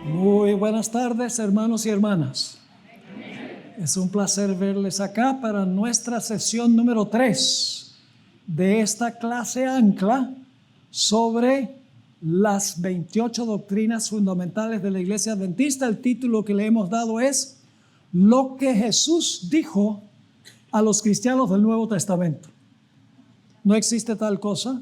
Muy buenas tardes, hermanos y hermanas. Es un placer verles acá para nuestra sesión número 3 de esta clase ancla sobre las 28 doctrinas fundamentales de la Iglesia Adventista. El título que le hemos dado es Lo que Jesús dijo a los cristianos del Nuevo Testamento. No existe tal cosa,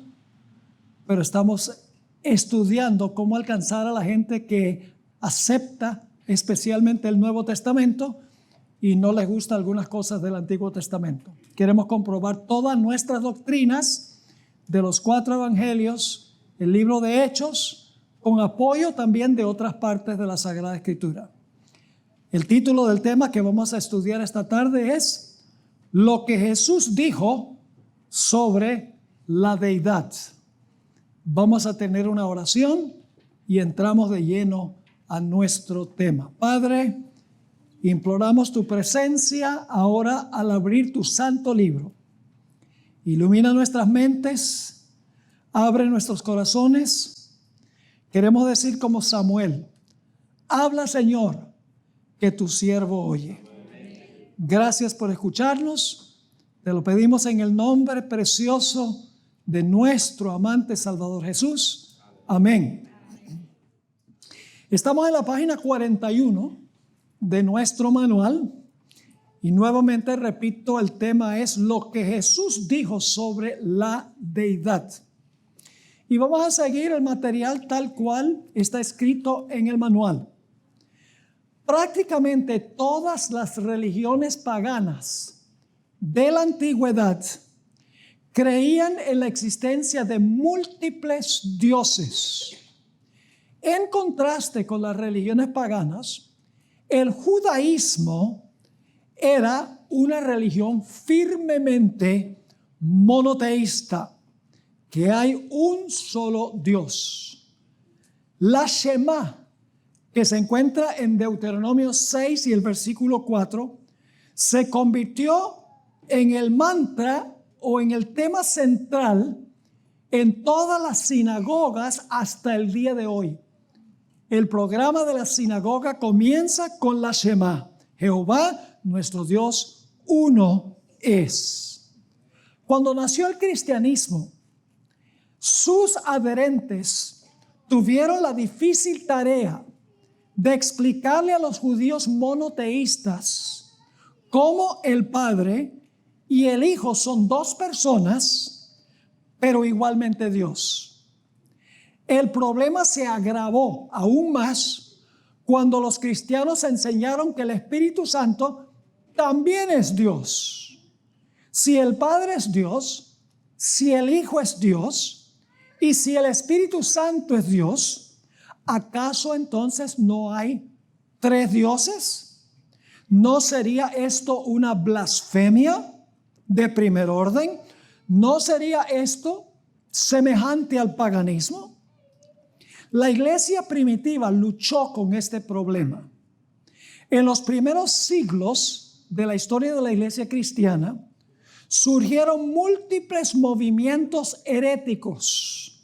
pero estamos estudiando cómo alcanzar a la gente que acepta especialmente el Nuevo Testamento y no les gusta algunas cosas del Antiguo Testamento. Queremos comprobar todas nuestras doctrinas de los 4 evangelios, el libro de Hechos, con apoyo también de otras partes de la Sagrada Escritura. El título del tema que vamos a estudiar esta tarde es Lo que Jesús dijo sobre la deidad. Vamos a tener una oración y entramos de lleno a nuestro tema. Padre, imploramos tu presencia ahora al abrir tu santo libro. Ilumina nuestras mentes, abre nuestros corazones. Queremos decir como Samuel, habla, Señor, que tu siervo oye. Gracias por escucharnos. Te lo pedimos en el nombre precioso de nuestro amante Salvador Jesús. Amén. Estamos en la página 41 de nuestro manual y nuevamente repito, el tema es lo que Jesús dijo sobre la deidad. Y vamos a seguir el material tal cual está escrito en el manual. Prácticamente todas las religiones paganas de la antigüedad creían en la existencia de múltiples dioses. En contraste con las religiones paganas, el judaísmo era una religión firmemente monoteísta, que hay un solo Dios. La Shema, que se encuentra en Deuteronomio 6 y el versículo 4, se convirtió en el mantra o en el tema central en todas las sinagogas hasta el día de hoy. El programa de la sinagoga comienza con la Shema. Jehová, nuestro Dios, uno es. Cuando nació el cristianismo, sus adherentes tuvieron la difícil tarea de explicarle a los judíos monoteístas cómo el Padre y el Hijo son dos personas, pero igualmente Dios. El problema se agravó aún más cuando los cristianos enseñaron que el Espíritu Santo también es Dios. Si el Padre es Dios, si el Hijo es Dios y si el Espíritu Santo es Dios, ¿acaso entonces no hay 3 dioses? ¿No sería esto una blasfemia de primer orden? ¿No sería esto semejante al paganismo? La iglesia primitiva luchó con este problema. En los primeros siglos de la historia de la iglesia cristiana, surgieron múltiples movimientos heréticos,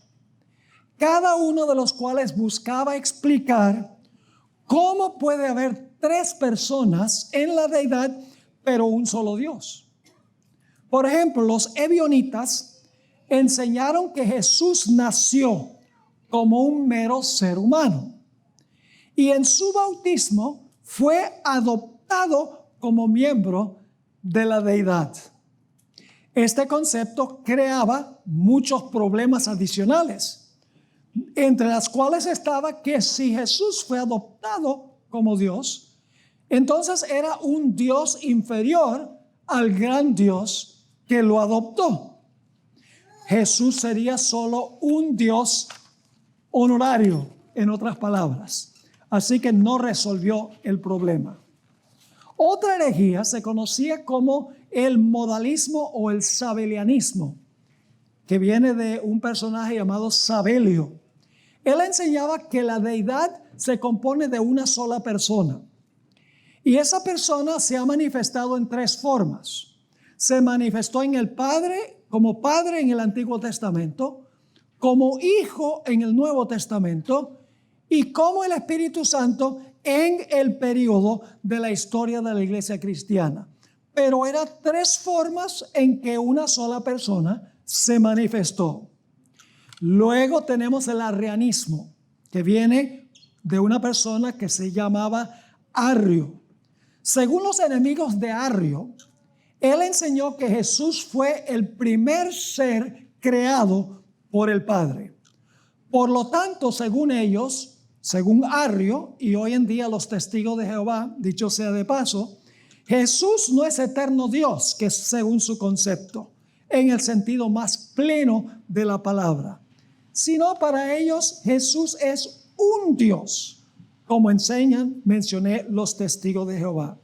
cada uno de los cuales buscaba explicar cómo puede haber 3 personas en la deidad, pero un solo Dios. Por ejemplo, los ebionitas enseñaron que Jesús nació como un mero ser humano y en su bautismo fue adoptado como miembro de la deidad. Este concepto creaba muchos problemas adicionales, entre las cuales estaba que si Jesús fue adoptado como Dios, entonces era un Dios inferior al gran Dios que lo adoptó. Jesús sería solo un Dios honorario, en otras palabras. Así que no resolvió el problema. Otra herejía se conocía como el modalismo o el sabelianismo, que viene de un personaje llamado Sabelio. Él enseñaba que la deidad se compone de una sola persona. Y esa persona se ha manifestado en 3 formas. Se manifestó en el Padre, como Padre en el Antiguo Testamento, como Hijo en el Nuevo Testamento y como el Espíritu Santo en el periodo de la historia de la iglesia cristiana. Pero eran tres formas en que una sola persona se manifestó. Luego tenemos el arrianismo, que viene de una persona que se llamaba Arrio. Según los enemigos de Arrio, él enseñó que Jesús fue el primer ser creado por el Padre. Por lo tanto, según ellos, según Arrio y hoy en día los testigos de Jehová, dicho sea de paso, Jesús no es eterno Dios, que es según su concepto, en el sentido más pleno de la palabra, sino para ellos Jesús es un Dios, como mencioné los testigos de Jehová.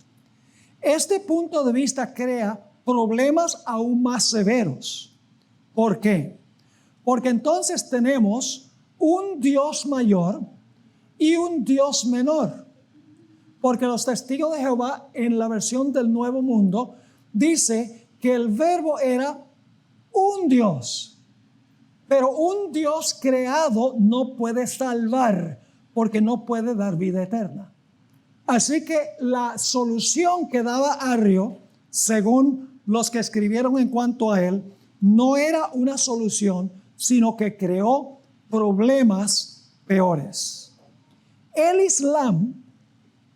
Este punto de vista crea problemas aún más severos. ¿Por qué? Porque entonces tenemos un Dios mayor y un Dios menor. Porque los testigos de Jehová en la versión del Nuevo Mundo dice que el verbo era un Dios. Pero un Dios creado no puede salvar porque no puede dar vida eterna. Así que la solución que daba Arrio, según los que escribieron en cuanto a él, no era una solución, sino que creó problemas peores. El Islam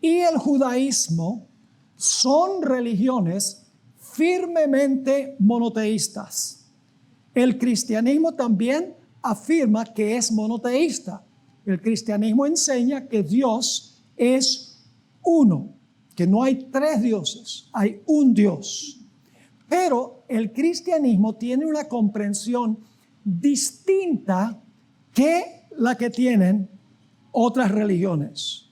y el judaísmo son religiones firmemente monoteístas. El cristianismo también afirma que es monoteísta. El cristianismo enseña que Dios es uno, que no hay tres dioses, hay un Dios. Pero el cristianismo tiene una comprensión distinta que la que tienen otras religiones.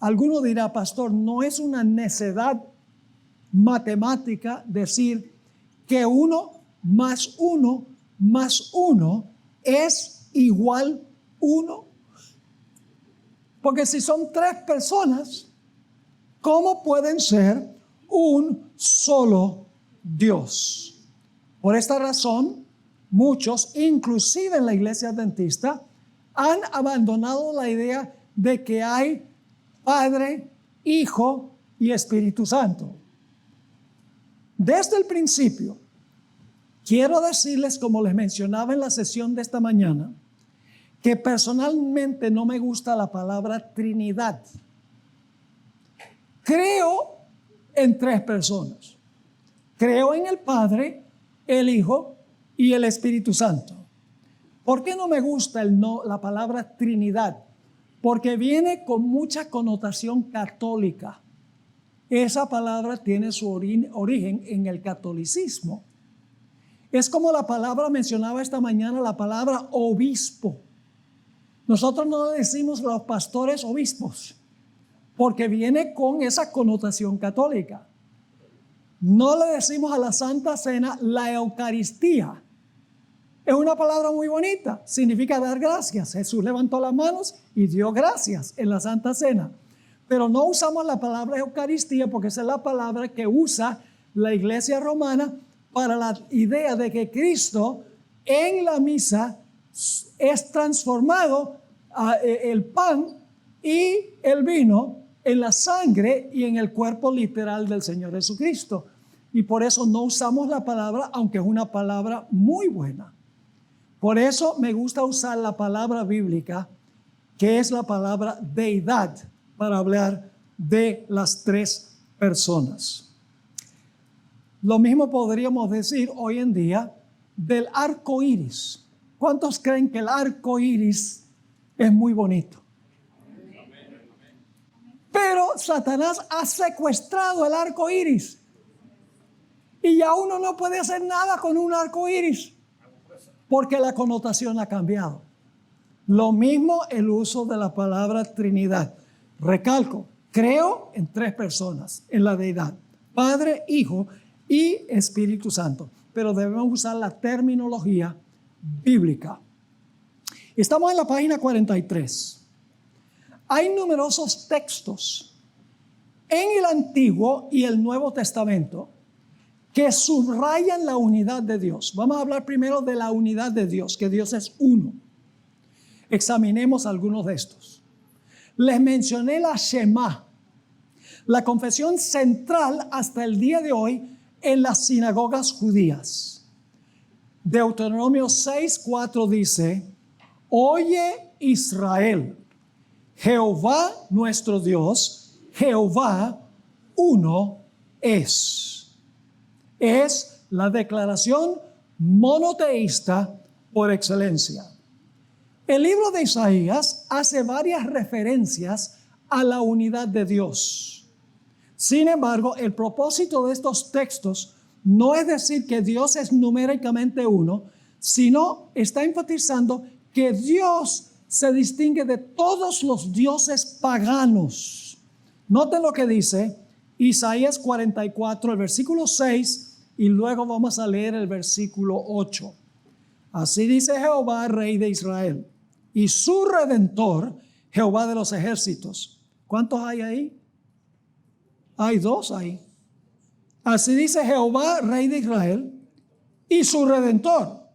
Alguno dirá, pastor, no es una necedad matemática decir que 1 más 1 más 1 es igual 1. Porque si son tres personas, ¿cómo pueden ser un solo Dios? Por esta razón, muchos, inclusive en la iglesia adventista, han abandonado la idea de que hay Padre, Hijo y Espíritu Santo. Desde el principio, quiero decirles, como les mencionaba en la sesión de esta mañana, que personalmente no me gusta la palabra Trinidad. Creo en tres personas. Creo en el Padre, el Hijo y el Espíritu Santo. ¿Por qué no me gusta la palabra Trinidad? Porque viene con mucha connotación católica. Esa palabra tiene su origen en el catolicismo. Es como la palabra mencionaba esta mañana, la palabra obispo. Nosotros no le decimos los pastores obispos, porque viene con esa connotación católica. No le decimos a la Santa Cena la Eucaristía. Es una palabra muy bonita, significa dar gracias. Jesús levantó las manos y dio gracias en la Santa Cena. Pero no usamos la palabra Eucaristía porque esa es la palabra que usa la Iglesia romana para la idea de que Cristo en la misa es transformado el pan y el vino en la sangre y en el cuerpo literal del Señor Jesucristo. Y por eso no usamos la palabra, aunque es una palabra muy buena. Por eso me gusta usar la palabra bíblica, que es la palabra deidad, para hablar de las tres personas. Lo mismo podríamos decir hoy en día del arco iris. ¿Cuántos creen que el arco iris es muy bonito? Pero Satanás ha secuestrado el arco iris. Y ya uno no puede hacer nada con un arco iris, porque la connotación ha cambiado. Lo mismo el uso de la palabra Trinidad. Recalco, creo en tres personas, en la deidad, Padre, Hijo y Espíritu Santo. Pero debemos usar la terminología bíblica. Estamos en la página 43. Hay numerosos textos en el Antiguo y el Nuevo Testamento que subrayan la unidad de Dios. Vamos a hablar primero de la unidad de Dios, que Dios es uno. Examinemos algunos de estos. Les mencioné la Shema, la confesión central hasta el día de hoy en las sinagogas judías. Deuteronomio 6:4 dice: Oye Israel, Jehová nuestro Dios, Jehová uno es. Es la declaración monoteísta por excelencia. El libro de Isaías hace varias referencias a la unidad de Dios. Sin embargo, el propósito de estos textos no es decir que Dios es numéricamente uno, sino está enfatizando que Dios se distingue de todos los dioses paganos. Noten lo que dice Isaías 44, el versículo 6, y luego vamos a leer el versículo 8. Así dice Jehová, Rey de Israel, y su Redentor, Jehová de los ejércitos. ¿Cuántos hay ahí? Hay dos ahí. Así dice Jehová, Rey de Israel, y su Redentor,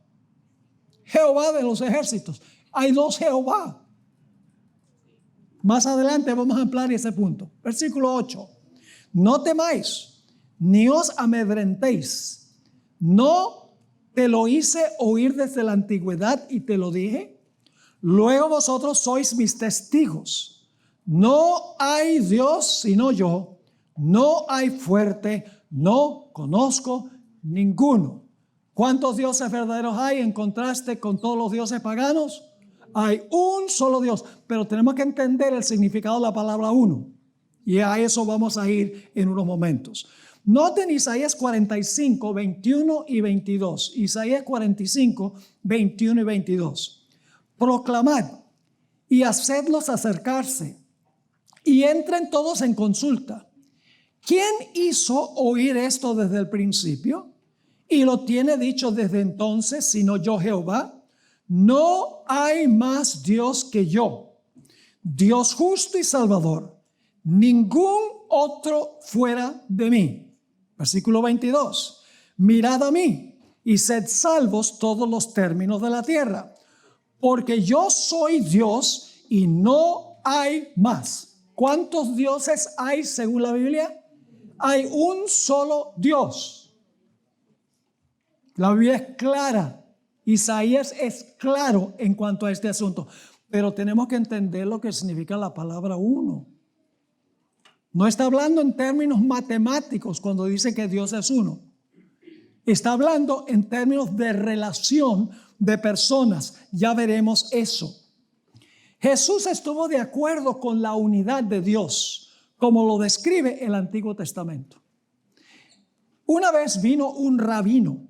Jehová de los ejércitos. Hay dos Jehová. Más adelante vamos a ampliar ese punto. Versículo 8. No temáis, ni os amedrentéis. ¿No te lo hice oír desde la antigüedad y te lo dije? Luego vosotros sois mis testigos. No hay Dios sino yo. No hay fuerte, no conozco ninguno. ¿Cuántos dioses verdaderos hay en contraste con todos los dioses paganos? Hay un solo Dios, pero tenemos que entender el significado de la palabra uno. Y a eso vamos a ir en unos momentos. Noten Isaías 45, 21 y 22. Isaías 45, 21 y 22. Proclamad y hacedlos acercarse y entren todos en consulta. ¿Quién hizo oír esto desde el principio y lo tiene dicho desde entonces, sino yo Jehová? No hay más Dios que yo, Dios justo y salvador, ningún otro fuera de mí. Versículo 22. Mirad a mí y sed salvos todos los términos de la tierra, porque yo soy Dios y no hay más. ¿Cuántos dioses hay según la Biblia? Hay un solo Dios. La Biblia es clara. Isaías es claro en cuanto a este asunto. Pero tenemos que entender lo que significa la palabra uno. No está hablando en términos matemáticos cuando dice que Dios es uno. Está hablando en términos de relación de personas. Ya veremos eso. Jesús estuvo de acuerdo con la unidad de Dios, como lo describe el Antiguo Testamento. Una vez vino un rabino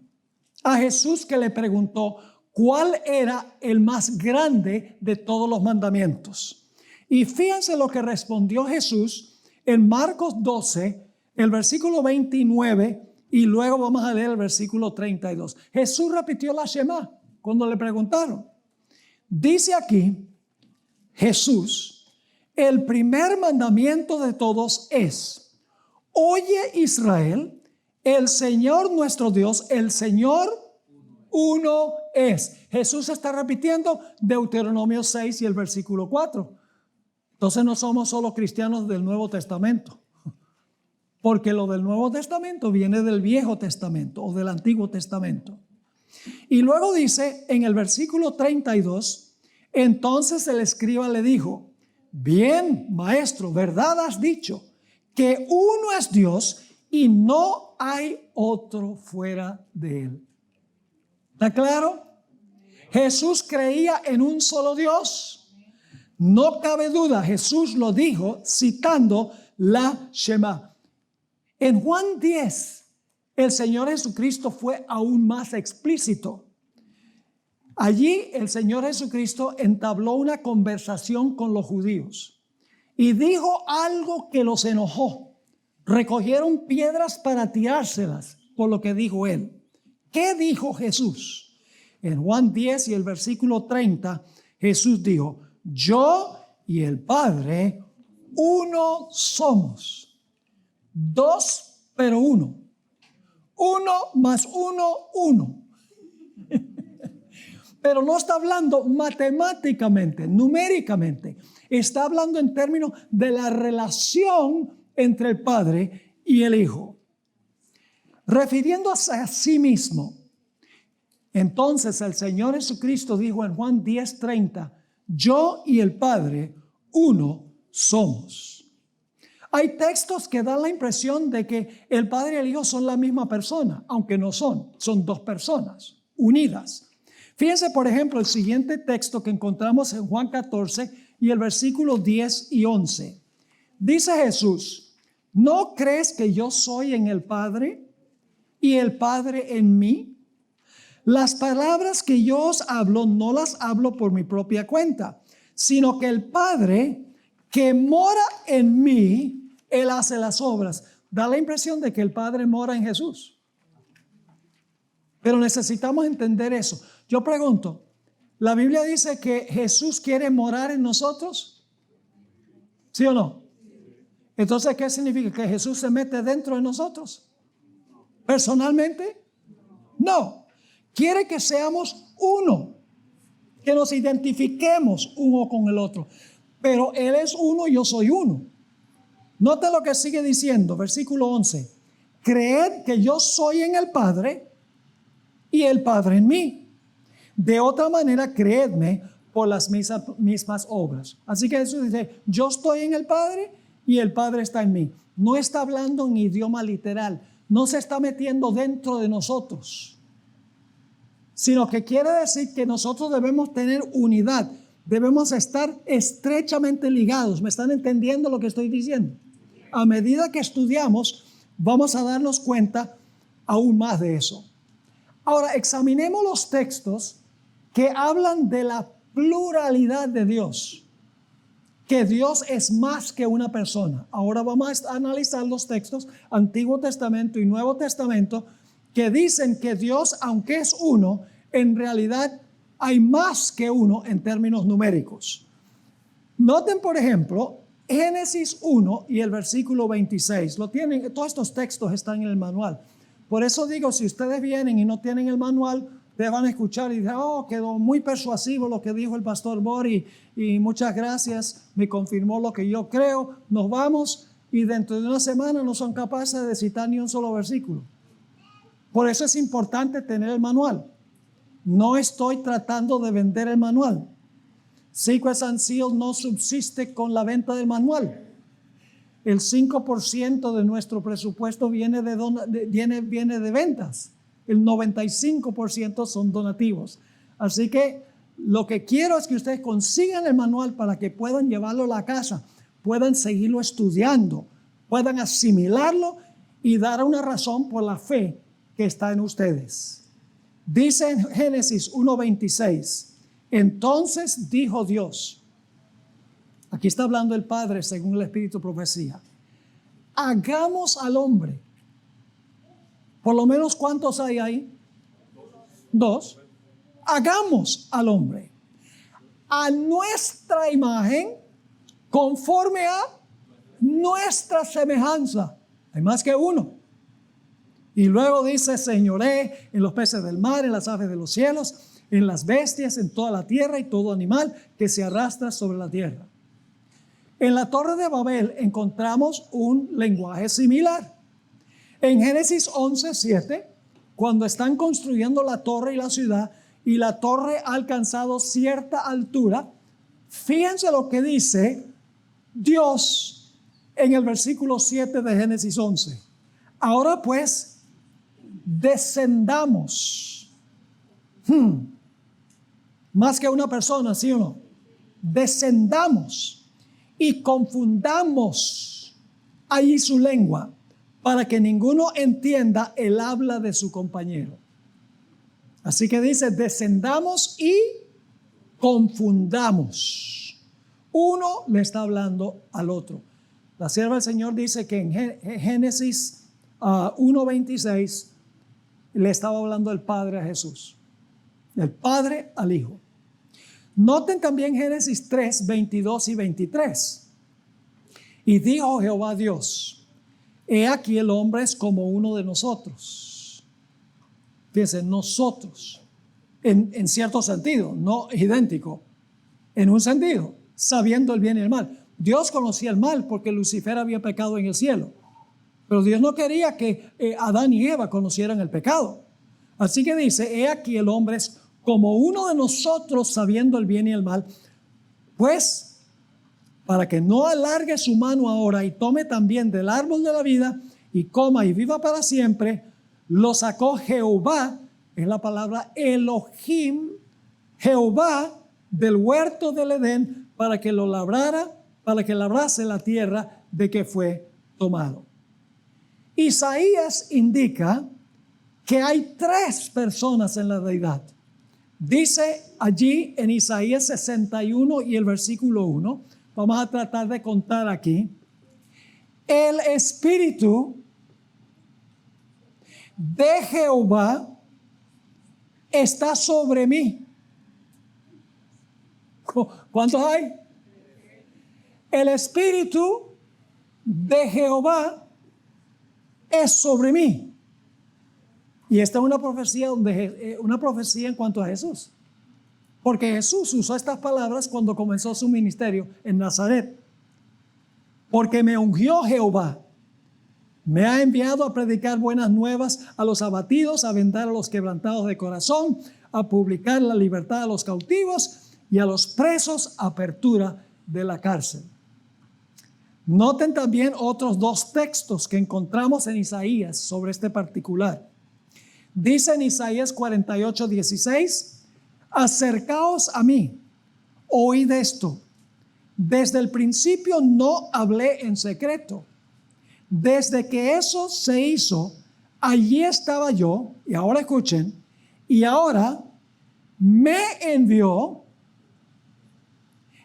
a Jesús que le preguntó cuál era el más grande de todos los mandamientos. Y fíjense lo que respondió Jesús en Marcos 12, el versículo 29, y luego vamos a leer el versículo 32. Jesús repitió la Shema cuando le preguntaron. Dice aquí Jesús, el primer mandamiento de todos es: oye Israel, el Señor nuestro Dios, el Señor uno es. Jesús está repitiendo Deuteronomio 6 y el versículo 4. Entonces no somos solo cristianos del Nuevo Testamento, porque lo del Nuevo Testamento viene del Viejo Testamento o del Antiguo Testamento. Y luego dice en el versículo 32, entonces el escriba le dijo: bien, maestro, verdad has dicho, que uno es Dios y no hay otro fuera de él. ¿Está claro? Jesús creía en un solo Dios. No cabe duda, Jesús lo dijo citando la Shema. En Juan 10, el Señor Jesucristo fue aún más explícito. Allí el Señor Jesucristo entabló una conversación con los judíos y dijo algo que los enojó. Recogieron piedras para tirárselas por lo que dijo él. ¿Qué dijo Jesús? En Juan 10 y el versículo 30, Jesús dijo: yo y el Padre uno somos. Dos, pero uno. Uno más uno, uno. Pero no está hablando matemáticamente, numéricamente. Está hablando en términos de la relación entre el Padre y el Hijo. Refiriéndose a sí mismo. Entonces el Señor Jesucristo dijo en Juan 10:30, yo y el Padre, uno somos. Hay textos que dan la impresión de que el Padre y el Hijo son la misma persona, aunque no son dos personas unidas. Fíjense, por ejemplo, el siguiente texto que encontramos en Juan 14 y el versículo 10 y 11. Dice Jesús, ¿no crees que yo soy en el Padre y el Padre en mí? Las palabras que yo os hablo no las hablo por mi propia cuenta, sino que el Padre que mora en mí, Él hace las obras. Da la impresión de que el Padre mora en Jesús. Pero necesitamos entender eso. Yo pregunto, ¿la Biblia dice que Jesús quiere morar en nosotros? ¿Sí o no? Entonces, ¿qué significa? ¿Que Jesús se mete dentro de nosotros? ¿Personalmente? No. Quiere que seamos uno, que nos identifiquemos uno con el otro. Pero Él es uno, yo soy uno. Note lo que sigue diciendo, versículo 11. Creed que yo soy en el Padre y el Padre en mí. De otra manera, creedme por las mismas obras. Así que Jesús dice, yo estoy en el Padre y el Padre está en mí. No está hablando en idioma literal, no se está metiendo dentro de nosotros, sino que quiere decir que nosotros debemos tener unidad, debemos estar estrechamente ligados. ¿Me están entendiendo lo que estoy diciendo? A medida que estudiamos, vamos a darnos cuenta aún más de eso. Ahora, examinemos los textos que hablan de la pluralidad de Dios, que Dios es más que una persona. Ahora vamos a analizar los textos Antiguo Testamento y Nuevo Testamento que dicen que Dios, aunque es uno, en realidad hay más que uno en términos numéricos. Noten, por ejemplo, Génesis 1 y el versículo 26. Lo tienen, todos estos textos están en el manual. Por eso digo, si ustedes vienen y no tienen el manual, ustedes van a escuchar y dicen, oh, quedó muy persuasivo lo que dijo el pastor Bori y muchas gracias, me confirmó lo que yo creo. Nos vamos y dentro de una semana no son capaces de citar ni un solo versículo. Por eso es importante tener el manual. No estoy tratando de vender el manual. Sequest and Seal no subsiste con la venta del manual. El 5% de nuestro presupuesto viene de ventas. El 95% son donativos. Así que lo que quiero es que ustedes consigan el manual para que puedan llevarlo a la casa, puedan seguirlo estudiando, puedan asimilarlo y dar una razón por la fe que está en ustedes. Dice en Génesis 1:26, entonces dijo Dios, aquí está hablando el Padre según el Espíritu Profecía, hagamos al hombre. Por lo menos, ¿cuántos hay ahí? 2. Hagamos al hombre a nuestra imagen, conforme a nuestra semejanza. Hay más que uno. Y luego dice, señoré en los peces del mar, en las aves de los cielos, en las bestias, en toda la tierra y todo animal que se arrastra sobre la tierra. En la Torre de Babel encontramos un lenguaje similar. En Génesis 11:7, cuando están construyendo la torre y la ciudad, y la torre ha alcanzado cierta altura, fíjense lo que dice Dios en el versículo 7 de Génesis 11. Ahora pues, descendamos. Más que una persona, ¿sí o no? Descendamos y confundamos allí su lengua, para que ninguno entienda el habla de su compañero. Así que dice, descendamos y confundamos. Uno le está hablando al otro. La sierva del Señor dice que en Génesis 1:26 le estaba hablando el Padre a Jesús, el Padre al Hijo. Noten también Génesis 3:22 y 23. Y dijo Jehová Dios, he aquí el hombre es como uno de nosotros. Fíjense, nosotros. en cierto sentido, no idéntico, en un sentido, sabiendo el bien y el mal. Dios conocía el mal porque Lucifer había pecado en el cielo, pero Dios no quería que Adán y Eva conocieran el pecado. Así que dice, he aquí el hombre es como uno de nosotros sabiendo el bien y el mal, pues para que no alargue su mano ahora y tome también del árbol de la vida y coma y viva para siempre, lo sacó Jehová, es la palabra Elohim, Jehová del huerto del Edén para que lo labrara, para que labrase la tierra de que fue tomado. Isaías indica que hay tres personas en la deidad. Dice allí en Isaías 61 y el versículo 1, vamos a tratar de contar aquí, el Espíritu de Jehová está sobre mí. ¿Cuántos hay? El Espíritu de Jehová es sobre mí. Y esta es una profecía, una profecía en cuanto a Jesús. Porque Jesús usó estas palabras cuando comenzó su ministerio en Nazaret. Porque me ungió Jehová. Me ha enviado a predicar buenas nuevas a los abatidos, a vendar a los quebrantados de corazón, a publicar la libertad a los cautivos y a los presos apertura de la cárcel. Noten también otros dos textos que encontramos en Isaías sobre este particular. Dice en Isaías 48:16, acercaos a mí, oíd esto. Desde el principio no hablé en secreto. Desde que eso se hizo, allí estaba yo, y ahora escuchen, y ahora me envió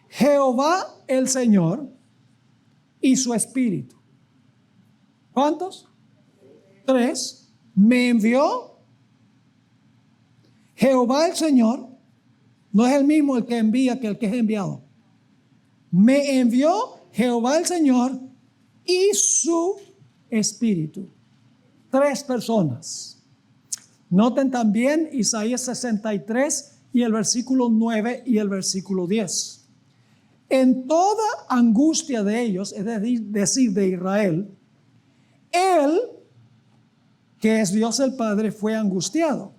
Jehová el Señor y su Espíritu. ¿Cuántos? Tres. Me envió Jehová el Señor, no es el mismo el que envía que el que es enviado. Me envió Jehová el Señor y su Espíritu. Tres personas. Noten también Isaías 63 y el versículo 9 y el versículo 10. En toda angustia de ellos, es decir, de Israel, Él, que es Dios el Padre, fue angustiado.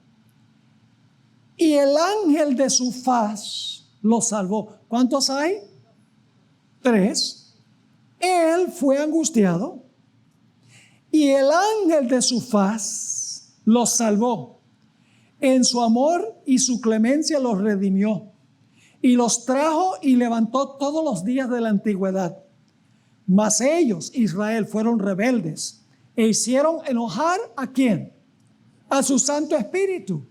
Y el ángel de su faz lo salvó. ¿Cuántos hay? Tres. Él fue angustiado y el ángel de su faz los salvó. En su amor y su clemencia los redimió y los trajo y levantó todos los días de la antigüedad. Mas ellos, Israel, fueron rebeldes e hicieron enojar ¿a quién? A su Santo Espíritu,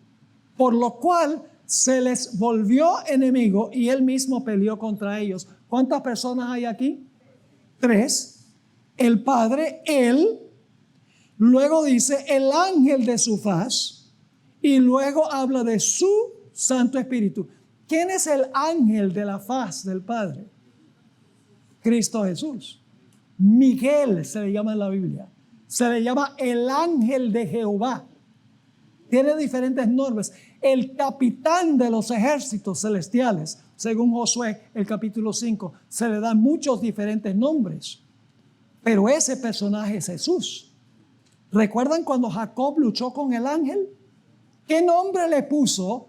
por lo cual se les volvió enemigo y él mismo peleó contra ellos. ¿Cuántas personas hay aquí? Tres. El Padre, Él, luego dice el ángel de su faz y luego habla de su Santo Espíritu. ¿Quién es el ángel de la faz del Padre? Cristo Jesús. Miguel se le llama en la Biblia. Se le llama el ángel de Jehová. Tiene diferentes nombres. El capitán de los ejércitos celestiales, según Josué, el capítulo 5, se le dan muchos diferentes nombres. Pero ese personaje es Jesús. ¿Recuerdan cuando Jacob luchó con el ángel? ¿Qué nombre le puso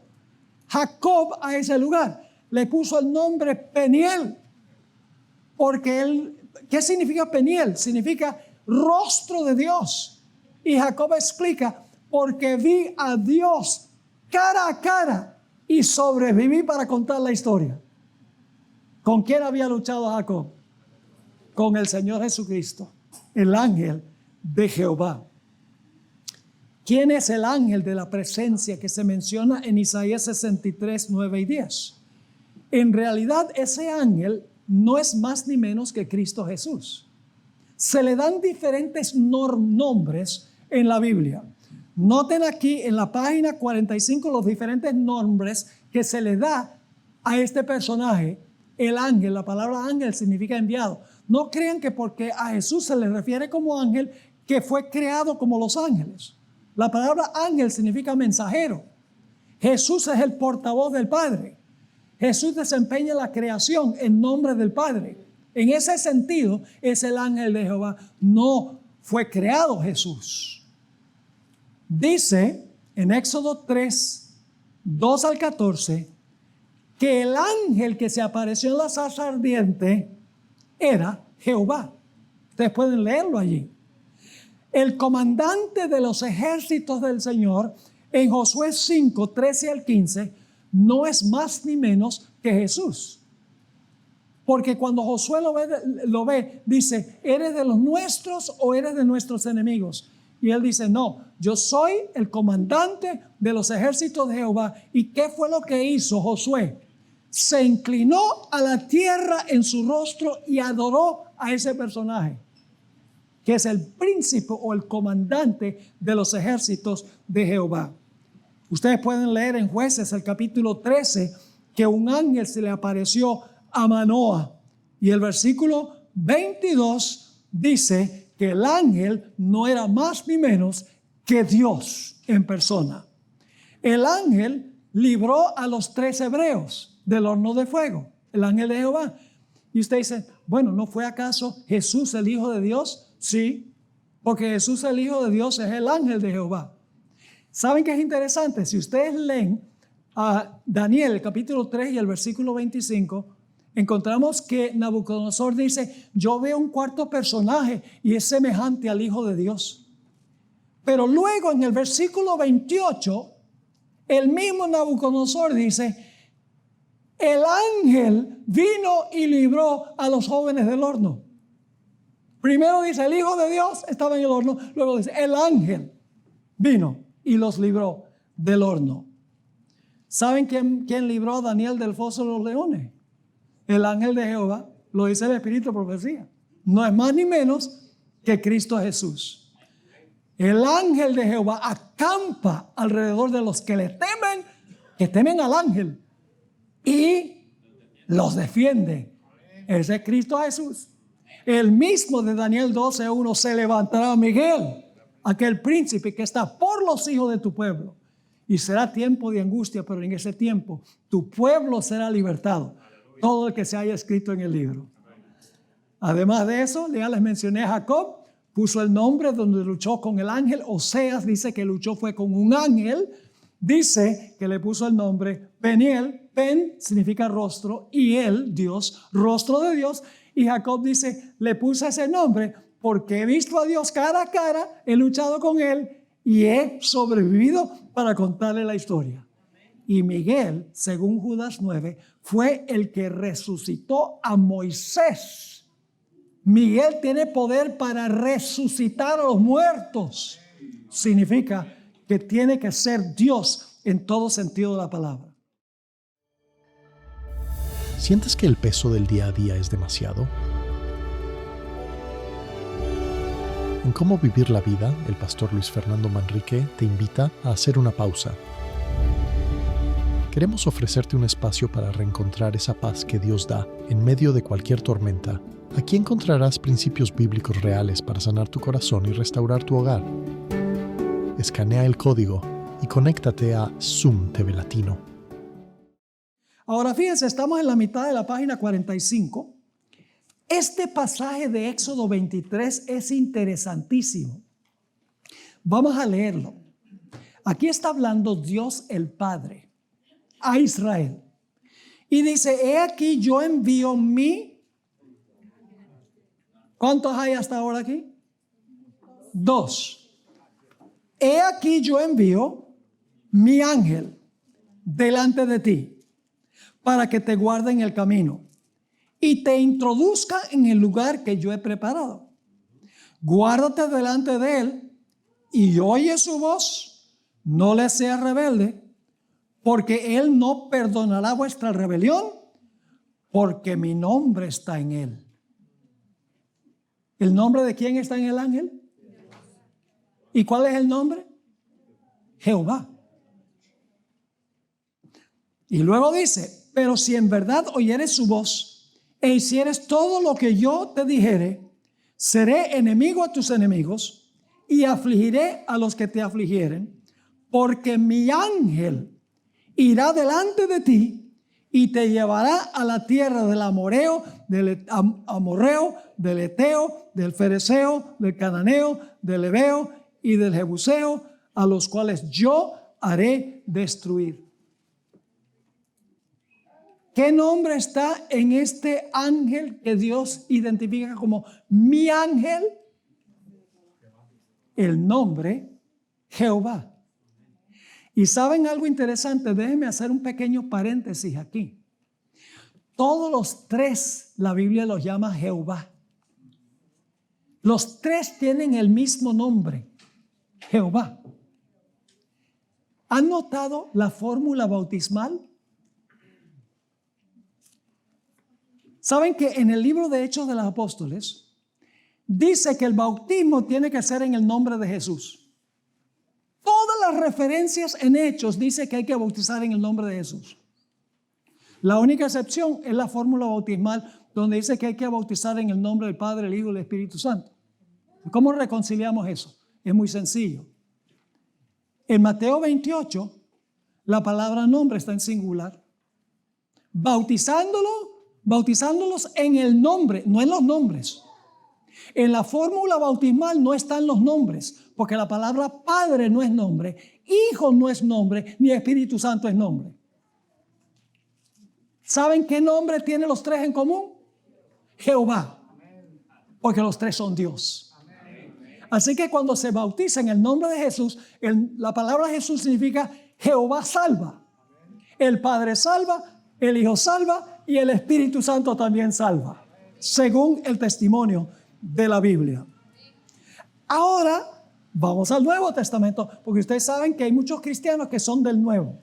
Jacob a ese lugar? Le puso el nombre Peniel. Porque él, ¿qué significa Peniel? Significa rostro de Dios. Y Jacob explica, porque vi a Dios cara a cara y sobreviví para contar la historia. ¿Con quién había luchado Jacob? Con el Señor Jesucristo, el ángel de Jehová. ¿Quién es el ángel de la presencia que se menciona en Isaías 63, 9 y 10? En realidad ese ángel no es más ni menos que Cristo Jesús. Se le dan diferentes nombres en la Biblia. Noten aquí en la página 45 los diferentes nombres que se le da a este personaje, el ángel. La palabra ángel significa enviado. No crean que porque a Jesús se le refiere como ángel, que fue creado como los ángeles. La palabra ángel significa mensajero. Jesús es el portavoz del Padre. Jesús desempeña la creación en nombre del Padre. En ese sentido, es el ángel de Jehová. No fue creado Jesús. Dice en Éxodo 3, 2 al 14, que el ángel que se apareció en la zarza ardiente era Jehová. Ustedes pueden leerlo allí. El comandante de los ejércitos del Señor, en Josué 5, 13 al 15, no es más ni menos que Jesús. Porque cuando Josué lo ve, dice, ¿eres de los nuestros o eres de nuestros enemigos? Y él dice, no, yo soy el comandante de los ejércitos de Jehová. ¿Y qué fue lo que hizo Josué? Se inclinó a la tierra en su rostro y adoró a ese personaje, que es el príncipe o el comandante de los ejércitos de Jehová. Ustedes pueden leer en Jueces el capítulo 13 que un ángel se le apareció a Manoa. Y el versículo 22 dice que el ángel no era más ni menos que Dios en persona. El ángel libró a los 3 hebreos del horno de fuego, el ángel de Jehová. Y usted dice, bueno, ¿no fue acaso Jesús el Hijo de Dios? Sí, porque Jesús el Hijo de Dios es el ángel de Jehová. ¿Saben qué es interesante? Si ustedes leen a Daniel, el capítulo 3 y el versículo 25, encontramos que Nabucodonosor dice, yo veo un cuarto personaje y es semejante al Hijo de Dios. Pero luego en el versículo 28, el mismo Nabucodonosor dice, el ángel vino y libró a los jóvenes del horno. Primero dice, el Hijo de Dios estaba en el horno. Luego dice, el ángel vino y los libró del horno. ¿Saben quién libró a Daniel del foso de los leones? El ángel de Jehová. Lo dice el Espíritu de profecía. No es más ni menos que Cristo Jesús. El ángel de Jehová acampa alrededor de los que le temen, que temen al ángel, y los defiende. Ese es Cristo Jesús. El mismo de Daniel 12:1, se levantará Miguel, aquel príncipe que está por los hijos de tu pueblo. Y será tiempo de angustia, pero en ese tiempo tu pueblo será libertado. Todo el que se haya escrito en el libro. Además de eso, ya les mencioné a Jacob, puso el nombre donde luchó con el ángel. Oseas dice que luchó fue con un ángel. Dice que le puso el nombre Peniel. Pen significa rostro y él, Dios, rostro de Dios. Y Jacob dice, le puse ese nombre porque he visto a Dios cara a cara, he luchado con él y he sobrevivido para contarle la historia. Y Miguel, según Judas 9, fue el que resucitó a Moisés. Miguel tiene poder para resucitar a los muertos. Significa que tiene que ser Dios en todo sentido de la palabra. ¿Sientes que el peso del día a día es demasiado? En Cómo Vivir la Vida, el pastor Luis Fernando Manrique te invita a hacer una pausa. Queremos ofrecerte un espacio para reencontrar esa paz que Dios da en medio de cualquier tormenta. Aquí encontrarás principios bíblicos reales para sanar tu corazón y restaurar tu hogar. Escanea el código y conéctate a Zoom TV Latino. Ahora fíjense, estamos en la mitad de la página 45. Este pasaje de Éxodo 23 es interesantísimo. Vamos a leerlo. Aquí está hablando Dios el Padre a Israel. Y dice, he aquí yo envío mi... ¿Cuántos hay hasta ahora aquí? 2. He aquí yo envío mi ángel delante de ti, para que te guarde en el camino y te introduzca en el lugar que yo he preparado. Guárdate delante de él y oye su voz, no le seas rebelde, porque él no perdonará vuestra rebelión, porque mi nombre está en él. ¿El nombre de quién está en el ángel? ¿Y cuál es el nombre? Jehová. Y luego dice, pero si en verdad oyeres su voz e hicieres todo lo que yo te dijere, seré enemigo a tus enemigos y afligiré a los que te afligieren, porque mi ángel irá delante de ti y te llevará a la tierra del amorreo, del eteo, del fereceo, del cananeo, del heveo y del jebuseo, a los cuales yo haré destruir. ¿Qué nombre está en este ángel que Dios identifica como mi ángel? El nombre Jehová. Y ¿saben algo interesante? Déjenme hacer un pequeño paréntesis aquí. Todos los tres, la Biblia los llama Jehová. Los tres tienen el mismo nombre, Jehová. ¿Han notado la fórmula bautismal? ¿Saben que en el libro de Hechos de los Apóstoles dice que el bautismo tiene que ser en el nombre de Jesús? Todas las referencias en Hechos dice que hay que bautizar en el nombre de Jesús. La única excepción es la fórmula bautismal donde dice que hay que bautizar en el nombre del Padre, el Hijo y el Espíritu Santo. ¿Cómo reconciliamos eso? Es muy sencillo. En Mateo 28, la palabra nombre está en singular. Bautizándolos en el nombre, no en los nombres. En la fórmula bautismal no están los nombres, porque la palabra Padre no es nombre, Hijo no es nombre, ni Espíritu Santo es nombre. ¿Saben qué nombre tienen los tres en común? Jehová, porque los tres son Dios. Así que cuando se bautiza en el nombre de Jesús, la palabra Jesús significa Jehová salva. El Padre salva, el Hijo salva y el Espíritu Santo también salva, según el testimonio de la Biblia. Ahora vamos al Nuevo Testamento, porque ustedes saben que hay muchos cristianos que son del Nuevo.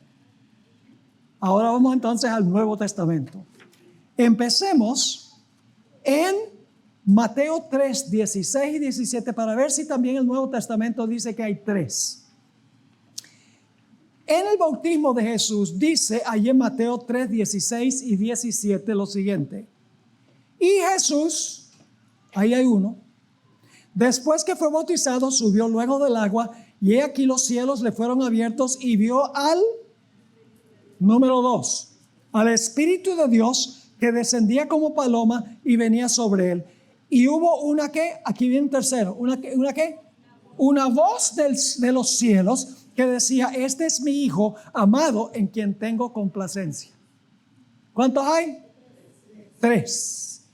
Ahora vamos entonces al Nuevo Testamento. Empecemos en Mateo 3, 16 y 17 para ver si también el Nuevo Testamento dice que hay tres. En el bautismo de Jesús dice allí en Mateo 3, 16 y 17 lo siguiente. Y Jesús, ahí hay uno, después que fue bautizado, subió luego del agua y he aquí los cielos le fueron abiertos y vio al, número 2, al Espíritu de Dios que descendía como paloma y venía sobre él. Y hubo una que, aquí viene un tercero, una voz de los cielos que decía, este es mi Hijo amado en quien tengo complacencia. ¿Cuántos hay? 3.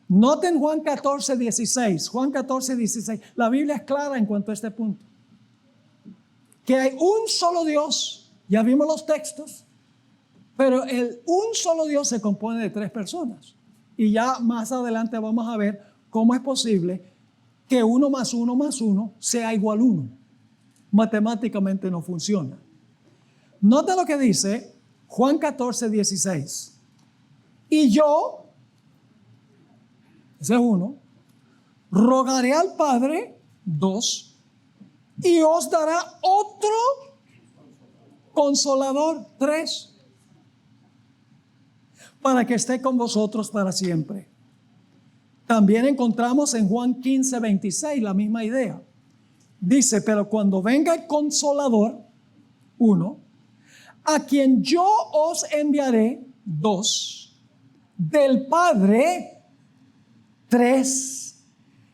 Noten Juan 14, 16. Juan 14, 16. La Biblia es clara en cuanto a este punto. Que hay un solo Dios. Ya vimos los textos. Pero un solo Dios se compone de 3 personas. Y ya más adelante vamos a ver cómo es posible que 1 más 1 más 1 sea igual a 1. Matemáticamente no funciona. Nota lo que dice Juan 14, 16. Y yo, ese es 1, rogaré al Padre, 2, y os dará otro consolador, 3, para que esté con vosotros para siempre. También encontramos en Juan 15, 26 la misma idea. Dice, pero cuando venga el Consolador, 1, a quien yo os enviaré, 2, del Padre, 3,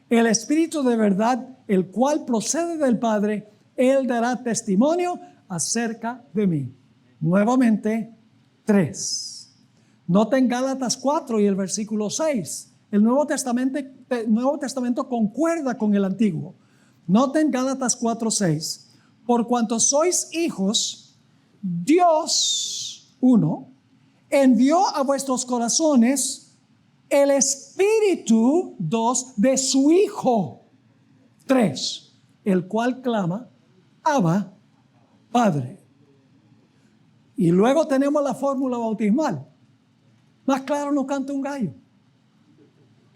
el Espíritu de verdad, el cual procede del Padre, Él dará testimonio acerca de mí. Nuevamente, 3. Noten Gálatas 4 y el versículo 6. El Nuevo Testamento concuerda con el Antiguo. Noten Gálatas 4, 6. Por cuanto sois hijos, Dios, 1, envió a vuestros corazones el Espíritu, 2, de su Hijo, 3, el cual clama, Abba, Padre. Y luego tenemos la fórmula bautismal. Más claro no canta un gallo.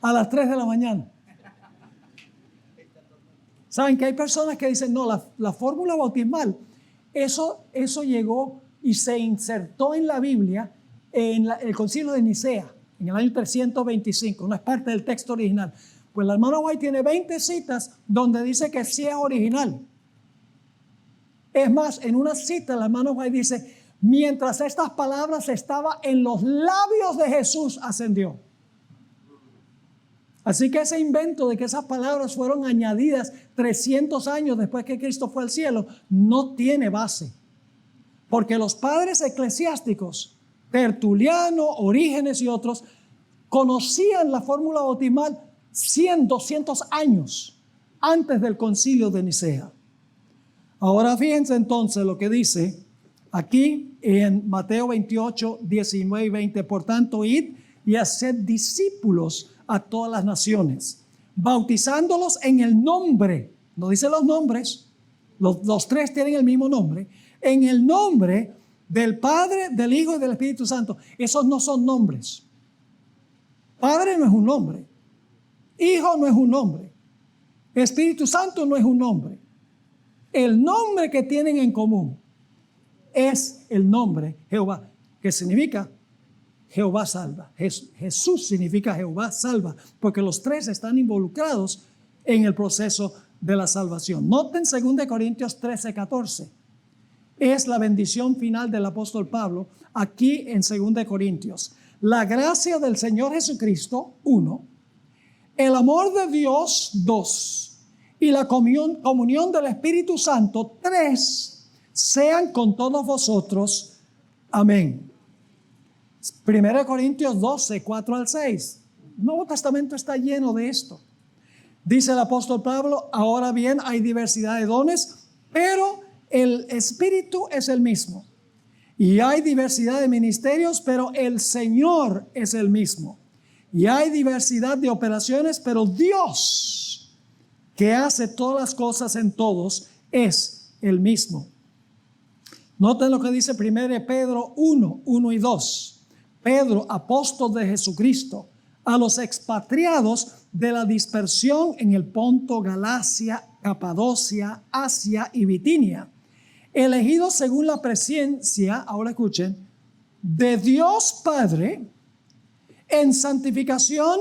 A las 3 de la mañana. Saben que hay personas que dicen, no, la fórmula bautismal, eso llegó y se insertó en la Biblia en el concilio de Nicea, en el año 325, no es parte del texto original. Pues la hermana White tiene 20 citas donde dice que sí es original. Es más, en una cita la hermana White dice, mientras estas palabras estaban en los labios de Jesús, ascendió. Así que ese invento de que esas palabras fueron añadidas 300 años después que Cristo fue al cielo, no tiene base. Porque los padres eclesiásticos, Tertuliano, Orígenes y otros, conocían la fórmula bautismal 100, 200 años antes del concilio de Nicea. Ahora fíjense entonces lo que dice aquí en Mateo 28, 19 y 20. Por tanto, id y haced discípulos a todas las naciones, bautizándolos en el nombre, no dice los nombres, los tres tienen el mismo nombre, en el nombre del Padre, del Hijo y del Espíritu Santo. Esos no son nombres. Padre no es un nombre, Hijo no es un nombre, Espíritu Santo no es un nombre. El nombre que tienen en común es el nombre Jehová, que significa Jehová salva. Jesús significa Jehová salva, porque los tres están involucrados en el proceso de la salvación. Noten 2 Corintios 13, 14. Es la bendición final del apóstol Pablo aquí en 2 Corintios. La gracia del Señor Jesucristo, 1. El amor de Dios, 2. Y la comunión del Espíritu Santo, 3. Sean con todos vosotros. Amén. 1 Corintios 12, 4 al 6. El Nuevo Testamento está lleno de esto. Dice el apóstol Pablo, ahora bien hay diversidad de dones, pero el Espíritu es el mismo. Y hay diversidad de ministerios, pero el Señor es el mismo. Y hay diversidad de operaciones, pero Dios, que hace todas las cosas en todos, es el mismo. Noten lo que dice 1 Pedro 1, 1 y 2. Pedro, apóstol de Jesucristo, a los expatriados de la dispersión en el Ponto, Galacia, Capadocia, Asia y Bitinia, elegidos según la presencia, ahora escuchen, de Dios Padre, en santificación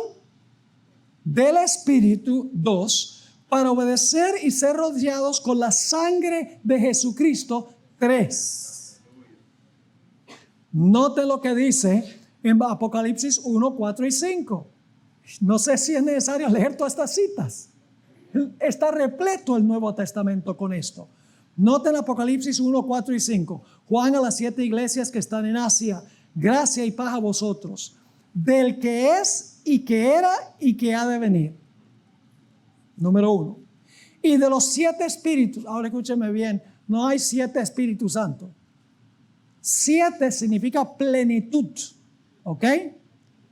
del Espíritu, 2, para obedecer y ser rodeados con la sangre de Jesucristo, 3. Note lo que dice en Apocalipsis 1, 4 y 5. No sé si es necesario leer todas estas citas. Está repleto el Nuevo Testamento con esto. Noten Apocalipsis 1, 4 y 5. Juan a las 7 iglesias que están en Asia. Gracia y paz a vosotros. Del que es y que era y que ha de venir. Número 1. Y de los 7 espíritus. Ahora escúcheme bien. No hay 7 Espíritus Santos. 7 significa plenitud, ¿ok?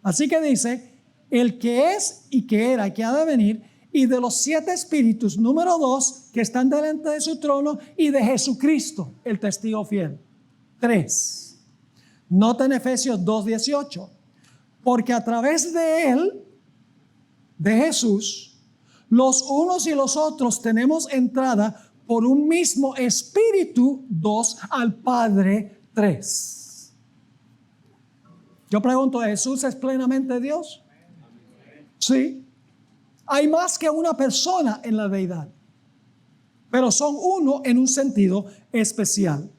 Así que dice, el que es y que era y que ha de venir, y de los 7 espíritus, número 2, que están delante de su trono, y de Jesucristo, el testigo fiel. 3. Nota en Efesios 2:18, porque a través de él, de Jesús, los unos y los otros tenemos entrada por un mismo espíritu, 2, al Padre, 3. Yo pregunto, ¿Jesús es plenamente Dios? Sí. Hay más que una persona en la deidad, pero son uno en un sentido especial.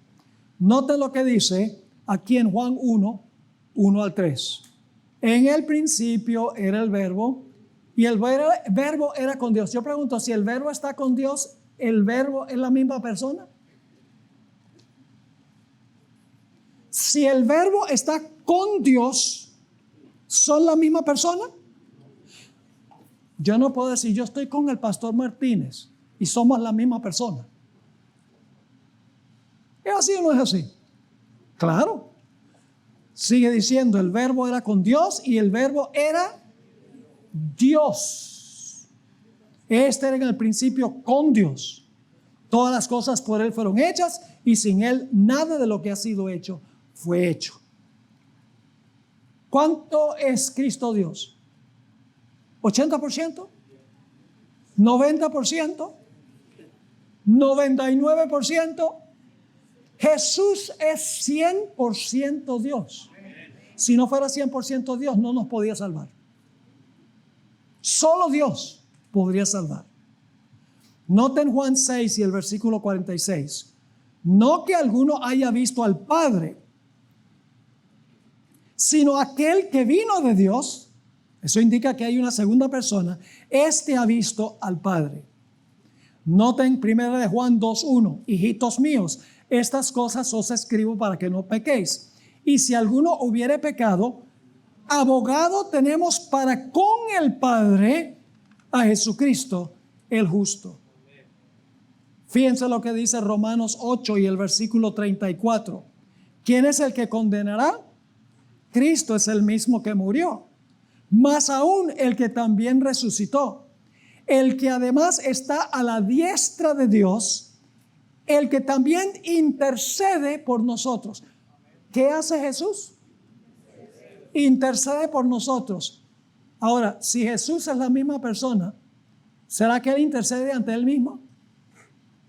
Noten lo que dice aquí en Juan 1, 1 al 3. En el principio era el verbo, y el verbo era con Dios. Yo pregunto, si el verbo está con Dios, ¿el verbo es la misma persona? Si el verbo está con Dios, ¿son la misma persona? Yo no puedo decir, yo estoy con el pastor Martínez y somos la misma persona. ¿Es así o no es así? Claro. Sigue diciendo, el verbo era con Dios y el verbo era Dios. Este era en el principio con Dios. Todas las cosas por Él fueron hechas y sin Él nada de lo que ha sido hecho fue hecho. ¿Cuánto es Cristo Dios? ¿80%? ¿90%? ¿99%? Jesús es 100% Dios. Si no fuera 100% Dios, no nos podía salvar. Solo Dios podría salvar. Noten Juan 6 y el versículo 46. No que alguno haya visto al Padre, sino aquel que vino de Dios. Eso indica que hay una segunda persona. Este ha visto al Padre. Noten 1 de Juan 2:1. Hijitos míos, estas cosas os escribo para que no pequéis. Y si alguno hubiere pecado, abogado tenemos para con el Padre a Jesucristo el justo. Fíjense lo que dice Romanos 8 y el versículo 34. ¿Quién es el que condenará? Cristo es el mismo que murió, más aún el que también resucitó, el que además está a la diestra de Dios, el que también intercede por nosotros. ¿Qué hace Jesús? Intercede por nosotros. Ahora, si Jesús es la misma persona, ¿será que Él intercede ante Él mismo?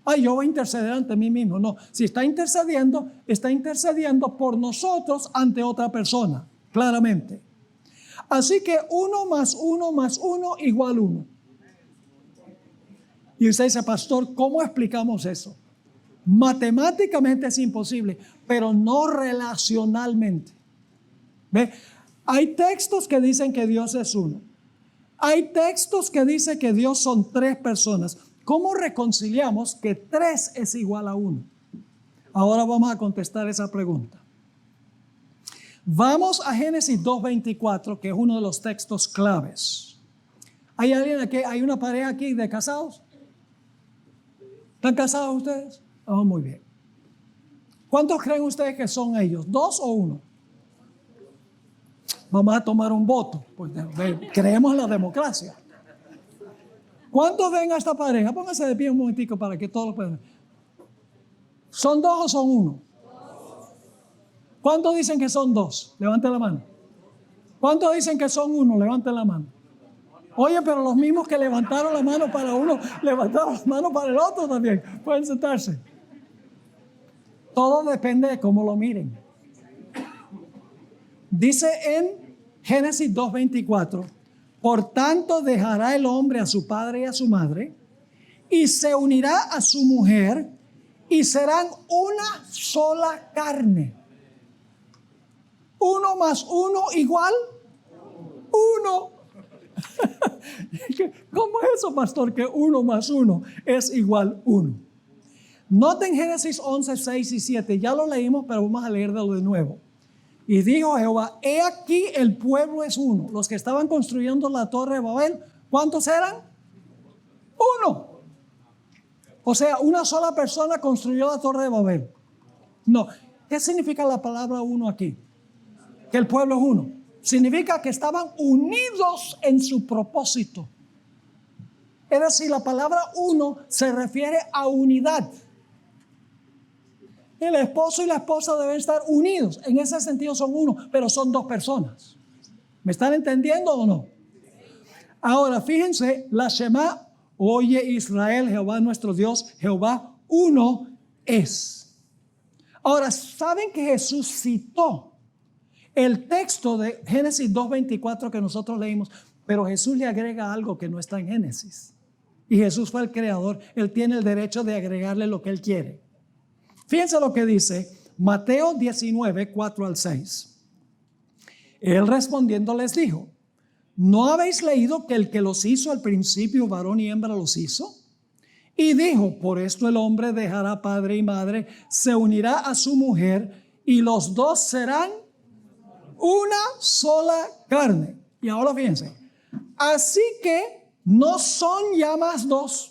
Ay, yo voy a interceder ante mí mismo. No, si está intercediendo por nosotros ante otra persona, claramente. Así que 1 más 1 más 1 igual 1. Y usted dice, pastor, ¿cómo explicamos eso? Matemáticamente es imposible, pero no relacionalmente. ¿Ve? Hay textos que dicen que Dios es uno. Hay textos que dicen que Dios son 3 personas. ¿Cómo reconciliamos que 3 es igual a 1? Ahora vamos a contestar esa pregunta. Vamos a Génesis 2:24, que es uno de los textos claves. ¿Hay alguien aquí? ¿Hay una pareja aquí de casados? ¿Están casados ustedes? Oh, muy bien. ¿Cuántos creen ustedes que son ellos? ¿2 o 1? Vamos a tomar un voto, pues creemos en la democracia. ¿Cuántos ven a esta pareja? Pónganse de pie un momentico para que todos lo puedan ver. ¿Son 2 o son 1? ¿Cuántos dicen que son 2? Levanten la mano. ¿Cuántos dicen que son 1? Levanten la mano. Oye, pero los mismos que levantaron la mano para uno, levantaron la mano para el otro también. Pueden sentarse. Todo depende de cómo lo miren. Dice en Génesis 2:24, por tanto dejará el hombre a su padre y a su madre, y se unirá a su mujer, y serán una sola carne. 1 más 1 igual 1. ¿Cómo es eso, pastor? Que 1 más 1 es igual 1. Noten Génesis 11, 6 y 7. Ya lo leímos, pero vamos a leerlo de nuevo. Y dijo Jehová, he aquí el pueblo es uno. Los que estaban construyendo la torre de Babel, ¿cuántos eran? 1. O sea, una sola persona construyó la torre de Babel. No. ¿Qué significa la palabra 1 aquí? Que el pueblo es 1. Significa que estaban unidos en su propósito. Es decir, la palabra 1 se refiere a unidad. El esposo y la esposa deben estar unidos. En ese sentido son 1, pero son 2 personas. ¿Me están entendiendo o no? Ahora, fíjense, la Shema, oye Israel, Jehová nuestro Dios, Jehová uno es. Ahora, ¿saben que Jesús citó el texto de Génesis 2:24 que nosotros leímos? Pero Jesús le agrega algo que no está en Génesis. Y Jesús fue el creador. Él tiene el derecho de agregarle lo que Él quiere. Fíjense lo que dice Mateo 19, 4 al 6. Él respondiendo les dijo, ¿no habéis leído que el que los hizo al principio, varón y hembra los hizo? Y dijo, por esto el hombre dejará padre y madre, se unirá a su mujer y los dos serán una sola carne. Y ahora fíjense, así que no son ya más 2.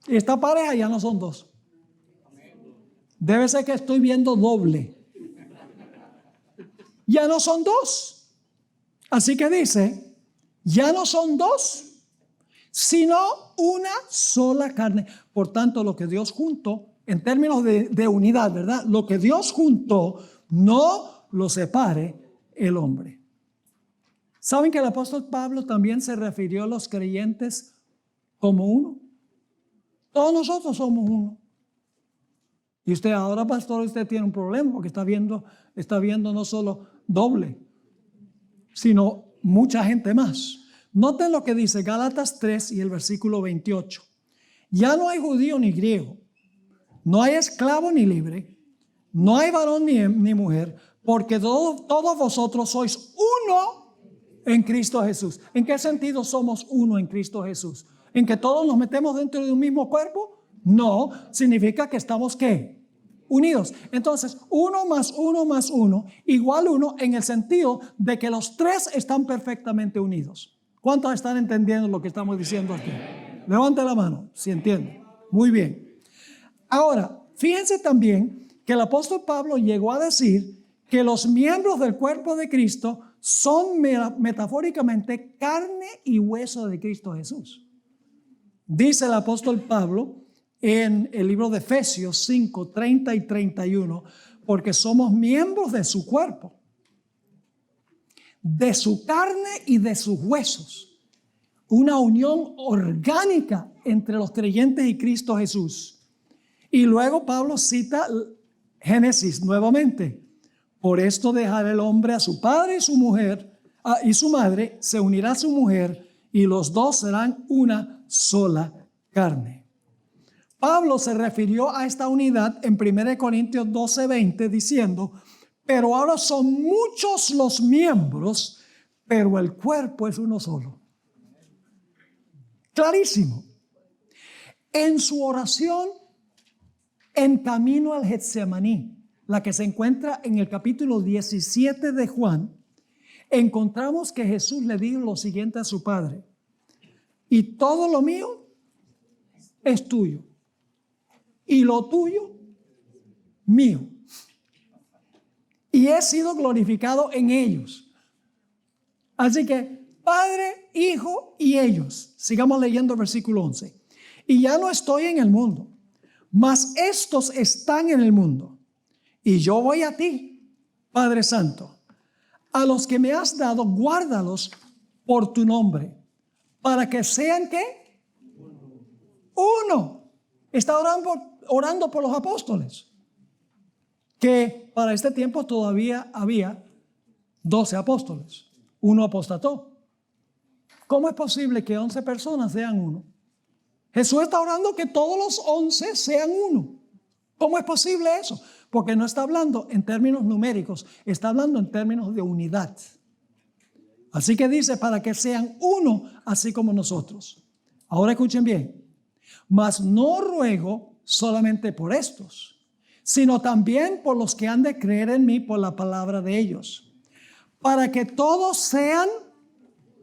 Esta pareja ya no son 2. Debe ser que estoy viendo doble. Ya no son 2. Así que dice, ya no son 2, sino una sola carne. Por tanto, lo que Dios juntó, en términos de unidad, ¿verdad? Lo que Dios juntó, no lo separe el hombre. ¿Saben que el apóstol Pablo también se refirió a los creyentes como uno? Todos nosotros somos uno. Y usted ahora, pastor, usted tiene un problema porque está viendo no solo doble, sino mucha gente más. Noten lo que dice Gálatas 3 y el versículo 28. Ya no hay judío ni griego, no hay esclavo ni libre, No hay varón ni mujer, porque todos vosotros sois uno en Cristo Jesús. ¿En qué sentido somos uno en Cristo Jesús? ¿En que todos nos metemos dentro de un mismo cuerpo? No, significa que estamos ¿qué? Unidos. Entonces, 1 más 1 más 1 igual 1 en el sentido de que los tres están perfectamente unidos. ¿Cuántos están entendiendo lo que estamos diciendo aquí? Levante la mano, si entiende. Muy bien. Ahora, fíjense también que el apóstol Pablo llegó a decir que los miembros del cuerpo de Cristo son metafóricamente carne y hueso de Cristo Jesús. Dice el apóstol Pablo en el libro de Efesios 5, 30 y 31, porque somos miembros de su cuerpo, de su carne y de sus huesos. Una unión orgánica entre los creyentes y Cristo Jesús. Y luego Pablo cita Génesis nuevamente. Por esto dejará el hombre a su padre y su mujer, y su madre, se unirá a su mujer, y los dos serán una sola carne. Pablo se refirió a esta unidad en 1 Corintios 12:20 diciendo, pero ahora son muchos los miembros, pero el cuerpo es uno solo. Clarísimo. En su oración en camino al Getsemaní, la que se encuentra en el capítulo 17 de Juan, encontramos que Jesús le dijo lo siguiente a su Padre: y todo lo mío es tuyo, y lo tuyo, mío. Y he sido glorificado en ellos. Así que Padre, Hijo y ellos. Sigamos leyendo el versículo 11. Y ya no estoy en el mundo, mas estos están en el mundo. Y yo voy a ti, Padre Santo. A los que me has dado, guárdalos por tu nombre, para que sean ¿qué? Uno. Está orando por los apóstoles, que para este tiempo todavía había 12 apóstoles. Uno apostató. ¿Cómo es posible que 11 personas sean uno? Jesús está orando que todos los 11 sean uno. ¿Cómo es posible eso? Porque no está hablando en términos numéricos, está hablando en términos de unidad. Así que dice, para que sean uno, así como nosotros. Ahora escuchen bien. Mas no ruego solamente por estos, sino también por los que han de creer en mí por la palabra de ellos, para que todos sean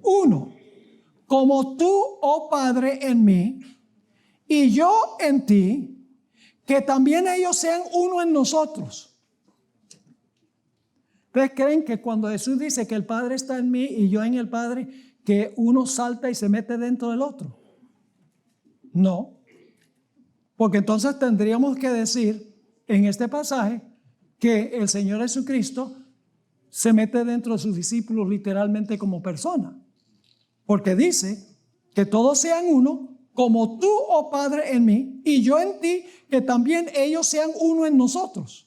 uno, como tú, oh Padre, en mí, y yo en ti, que también ellos sean uno en nosotros. ¿Ustedes creen que cuando Jesús dice que el Padre está en mí y yo en el Padre, que uno salta y se mete dentro del otro? No, porque entonces tendríamos que decir en este pasaje que el Señor Jesucristo se mete dentro de sus discípulos literalmente como persona, porque dice que todos sean uno, como tú, oh Padre, en mí, y yo en ti, que también ellos sean uno en nosotros,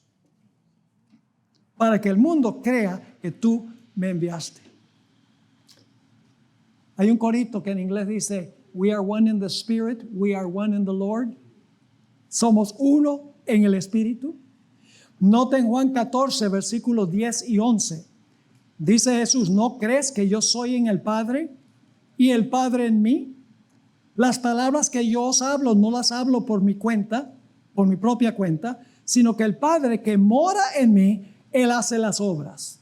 para que el mundo crea que tú me enviaste. Hay un corito que en inglés dice, we are one in the Spirit, we are one in the Lord. Somos uno en el Espíritu. Noten Juan 14, versículos 10 y 11. Dice Jesús, ¿no crees que yo soy en el Padre y el Padre en mí? Las palabras que yo os hablo no las hablo por mi cuenta, por mi propia cuenta, sino que el Padre que mora en mí, Él hace las obras.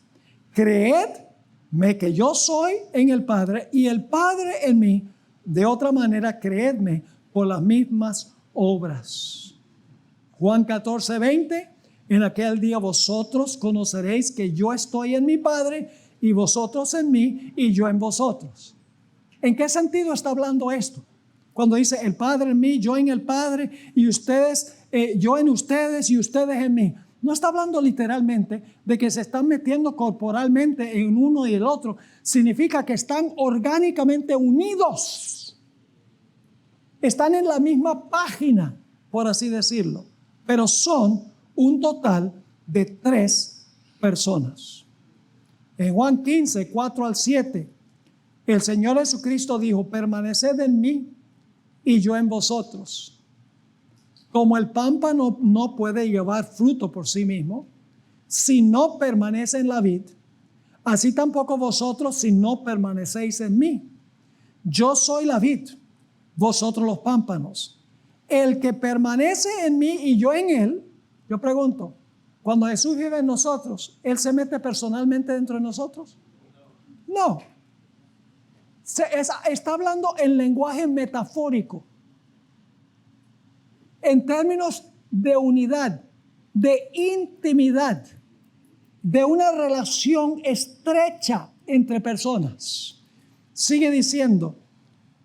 Creedme que yo soy en el Padre y el Padre en mí. De otra manera, creedme por las mismas obras. Juan 14, 20. En aquel día vosotros conoceréis que yo estoy en mi Padre y vosotros en mí y yo en vosotros. ¿En qué sentido está hablando esto? Cuando dice el Padre en mí, yo en el Padre y ustedes, yo en ustedes y ustedes en mí. No está hablando literalmente de que se están metiendo corporalmente en uno y el otro. Significa que están orgánicamente unidos. Están en la misma página, por así decirlo. Pero son un total de 3 personas. En Juan 15, 4 al 7, el Señor Jesucristo dijo, permaneced en mí y yo en vosotros. Como el pámpano no puede llevar fruto por sí mismo, si no permanece en la vid, así tampoco vosotros si no permanecéis en mí. Yo soy la vid, vosotros los pámpanos. El que permanece en mí y yo en él, yo pregunto, cuando Jesús vive en nosotros, ¿Él se mete personalmente dentro de nosotros? No. Está hablando en lenguaje metafórico, en términos de unidad, de intimidad, de una relación estrecha entre personas. Sigue diciendo,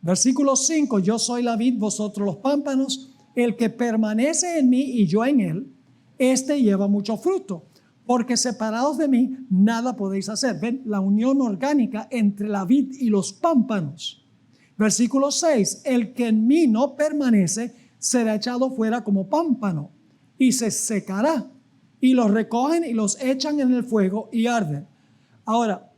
versículo 5, yo soy la vid, vosotros los pámpanos, el que permanece en mí y yo en él, este lleva mucho fruto, porque separados de mí nada podéis hacer. Ven la unión orgánica entre la vid y los pámpanos. Versículo 6, el que en mí no permanece será echado fuera como pámpano y se secará, y los recogen y los echan en el fuego y arden. Ahora,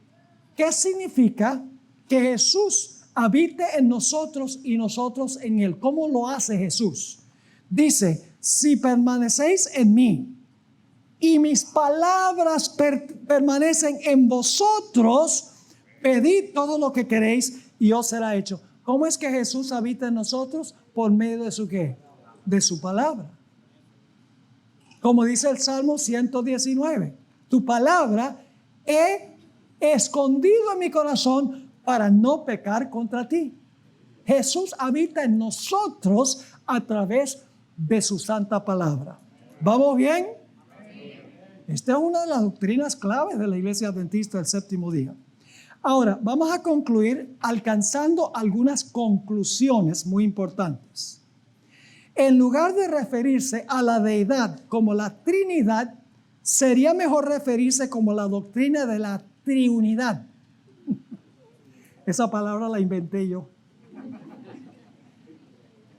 ¿qué significa que Jesús habite en nosotros y nosotros en él? ¿Cómo lo hace Jesús? Dice, si permanecéis en mí y mis palabras permanecen en vosotros, pedid todo lo que queréis y os será hecho. ¿Cómo es que Jesús habita en nosotros? Por medio de su ¿qué? De su palabra. Como dice el Salmo 119, tu palabra he escondido en mi corazón para no pecar contra ti. Jesús habita en nosotros a través de su santa palabra. ¿Vamos bien? Esta es una de las doctrinas claves de la Iglesia Adventista del Séptimo Día. Ahora, vamos a concluir alcanzando algunas conclusiones muy importantes. En lugar de referirse a la deidad como la Trinidad, sería mejor referirse como la doctrina de la triunidad. Esa palabra la inventé yo.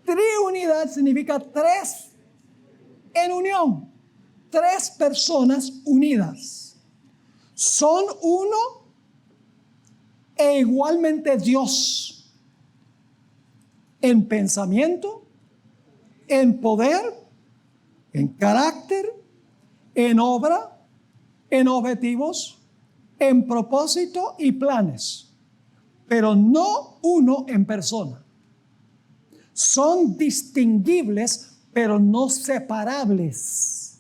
Triunidad significa tres en unión, tres personas unidas. Son uno e igualmente Dios en pensamiento, en poder, en carácter, en obra, en objetivos, en propósito y planes, pero no uno en persona. Son distinguibles, pero no separables.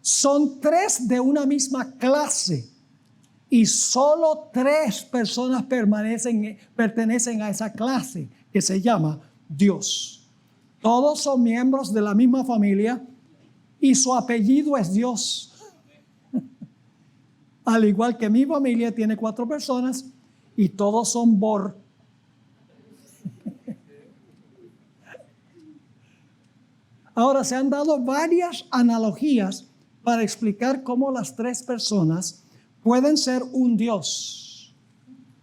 Son tres de una misma clase y solo tres personas pertenecen a esa clase que se llama Dios. Todos son miembros de la misma familia y su apellido es Dios. Al igual que mi familia tiene 4 personas y todos son Bor. Ahora, se han dado varias analogías para explicar cómo las tres personas pueden ser un Dios.